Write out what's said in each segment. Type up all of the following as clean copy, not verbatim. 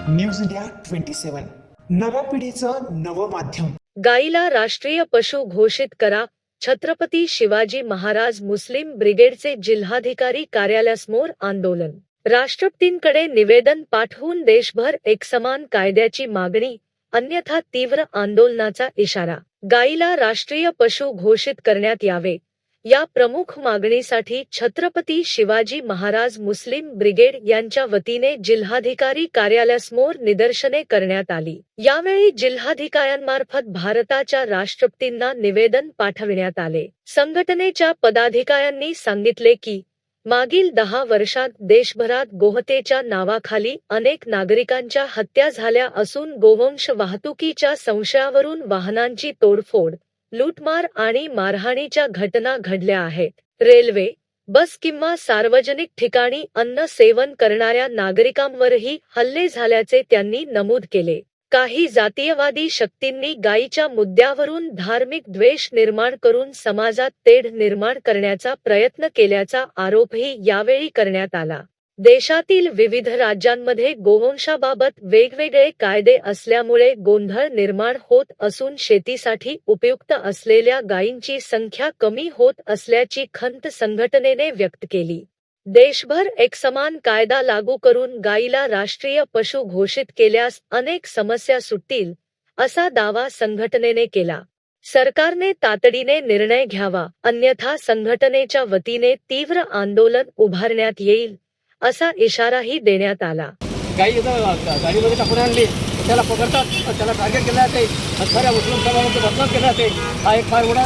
News India 27 नव्या पिढीचं नवं माध्यम. गाईला राष्ट्रीय पशु घोषित करा. छत्रपती शिवाजी महाराज मुस्लिम ब्रिगेडचे जिल्हाधिकारी कार्यालयासमोर आंदोलन. राष्ट्रपतींकडे निवेदन पाठवून देशभर एकसमान कायद्याची मागणी, अन्यथा तीव्र आंदोलनाचा इशारा. गाईला राष्ट्रीय पशु घोषित करण्यात यावे, या प्रमुख मागणीसाठी छत्रपती शिवाजी महाराज मुस्लिम ब्रिगेड यांच्या वतीने जिल्हाधिकारी कार्यालयासमोर निदर्शने करण्यात आली. यावेळी जिल्हाधिकाऱ्यांमार्फत भारताच्या राष्ट्रपतींना निवेदन पाठविण्यात आले. संघटनेच्या पदाधिकाऱ्यांनी सांगितले की मागील 10 वर्षात देशभरात गोहत्येच्या नावाखाली अनेक नागरिकांच्या हत्या झाल्या असून गोवंश वाहतुकीच्या संशयावरून वाहनांची तोडफोड, लूटमार आणि मारहाणीच्या घटना घडल्या आहेत. रेल्वे, बस किंवा सार्वजनिक ठिकाणी अन्न सेवन करणाऱ्या नागरिकांवरही हल्ले झाल्याचे त्यांनी नमूद केले. काही जातीयवादी शक्तींनी गायीच्या मुद्द्यावरून धार्मिक द्वेष निर्माण करून समाजात तेढ निर्माण करण्याचा प्रयत्न केल्याचा आरोपही यावेळी करण्यात आला. देशातील विविध राज्यांमध्ये गोवंशाबाबत वेगवेगळे कायदे असल्यामुळे गोंधळ निर्माण होत असून शेतीसाठी उपयुक्त असलेल्या गायींची संख्या कमी होत असल्याची खंत संघटनेने व्यक्त केली. देशभर एकसमान कायदा लागू करून गायीला राष्ट्रीय पशु घोषित केल्यास अनेक समस्या सुटतील, असा दावा संघटनेने केला. सरकारने तातडीने निर्णय घ्यावा, अन्यथा संघटनेच्या वतीने तीव्र आंदोलन उभारण्यात येईल, असा इशाराही देण्यात आला. गाई गाडीमध्ये टाकून आणली, त्याला पकडतात, त्याला टार्गेट केलं जाते, खऱ्या मुस्लिम समाजाचं बदनाम केलं जाते. हा एक फार मोठा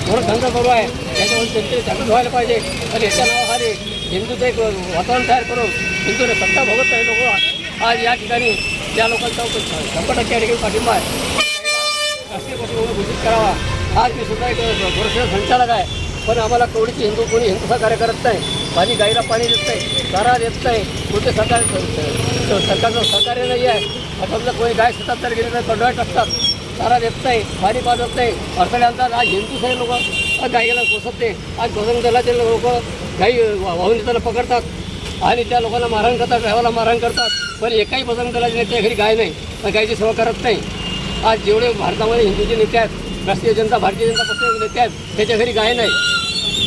धंदा करू आहे. त्याच्यावर त्यांचे जागृत व्हायला पाहिजे. पण याच्या नावाखाली हिंदूचं एक वातावरण तयार करून हिंदूने सत्ता भोगत आहे लोक. आज या ठिकाणी त्या लोकांचा 100% या ठिकाणी पाठिंबा आहे. राष्ट्रीय पशु घोषित करावा. आज मी सुद्धा एक वर्ष संचालक आहे, पण आम्हाला कोणी हिंदू सहकार्य करत नाही. पाणी गाईला पाणी देत नाही, चारा देत नाही. कोणते सरकारचं सहकार्य नाही आहे. समजा कोणी गाय शेतात तर गेले तर कंडोळ्यात टाकतात, चारा देत नाही, पाणी पाजत नाही, अडथळे आणतात. आज हिंदू सगळे लोक गाईला पोसत नाही. आज बजरंग दलाचे लोक गाई वाहून येताना पकडतात आणि त्या लोकांना मारहाण करतात, ड्रायव्हरला मारहाण करतात. पण एकाही बजरंग दलाच्या नेत्या घरी गाय नाही, पण गायची सेवा करत नाही. आज जेवढे भारतामध्ये हिंदूचे नेते आहेत, भारतीय जनता पक्षाचे नेते आहेत, त्याच्या घरी गाय नाही.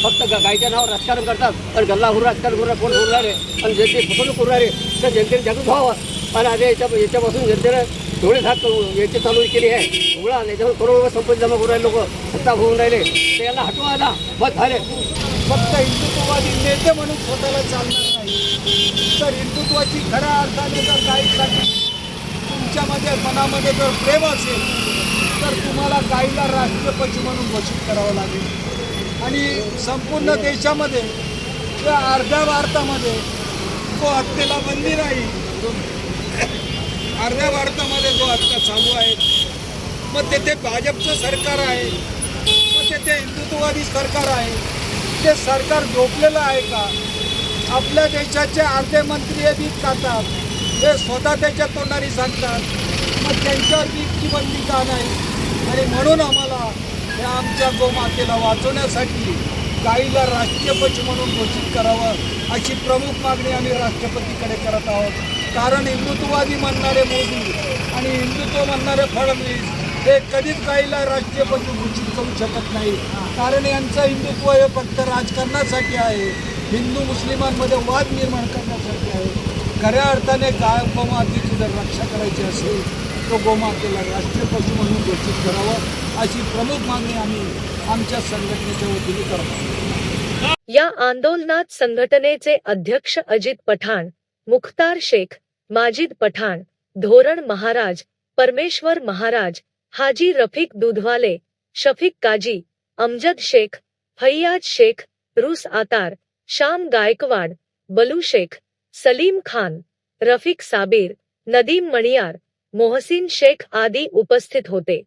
फक्त गायच्या नावावर राजकारण करतात. पण गल्लाहूर राजकारण करून कोण करू राहिले आणि जनते फसवणूक करू राहिले, तर जनतेने जागृत व्हावं. आणि आज याच्यापासून जनतेने थोडे धाक याची चालू केली आहे. एवढा याच्यावर करोडो संपत्ती जमा करून राहिले, लोक सत्ता होऊन राहिले, तर याला हटवा ना. बस झाले. फक्त हिंदुत्ववादी नेते म्हणून स्वतःला चालणार नाही, तर हिंदुत्वाची खऱ्या अर्थाने जर गायीसाठी तुमच्यामध्ये मनामध्ये जर प्रेम असेल तर तुम्हाला गायीला राष्ट्रीय पशु म्हणून घोषित करावं लागेल. आणि संपूर्ण देशामध्ये किंवा अर्ध्या भारतामध्ये तो हत्येला बंदी नाही. अर्ध्या भारतामध्ये जो हत्या चालू आहे, मग तेथे भाजपचं सरकार आहे, मग तेथे हिंदुत्ववादी सरकार आहे. ते सरकार झोपलेलं आहे का? आपल्या देशाचे अर्धे मंत्री हे बीट खातात, हे स्वतः त्याच्या तोंडाने सांगतात. मग त्यांच्यावर बीटची बंदी का नाही? आणि म्हणून आम्हाला या आमच्या गोमातेला वाचवण्यासाठी गाईला राष्ट्रीय पशु म्हणून घोषित करावं, अशी प्रमुख मागणी आम्ही राष्ट्रपतीकडे करत आहोत. कारण हिंदुत्ववादी म्हणणारे मोदी आणि हिंदुत्व म्हणणारे फडणवीस हे कधीच गाईला राष्ट्रीय पशु घोषित करू शकत नाही. कारण यांचं हिंदुत्व हे फक्त राजकारणासाठी आहे, हिंदू मुस्लिमांमध्ये वाद निर्माण करण्यासाठी आहे. खऱ्या अर्थाने गोमातेची जर रक्षा करायची असेल तो गोमातेला राष्ट्रीय पशु म्हणून घोषित करावं, अशी प्रमुख मागणी आम्ही आमच्या संघटनेच्या वतीने करतो. या आंदोलनात संघटनेचे अध्यक्ष अजित पठाण, मुख्तार शेख, माजिद पठाण, धोरण महाराज, परमेश्वर महाराज, हाजी रफिक दूधवाले, शफीक काजी, अमजद शेख, फैयाज शेख, रुस आतार, शाम गायकवाड, बलू शेख, सलीम खान, रफिक साबीर, नदीम मणियार, मोहसिन शेख आदी उपस्थित होते.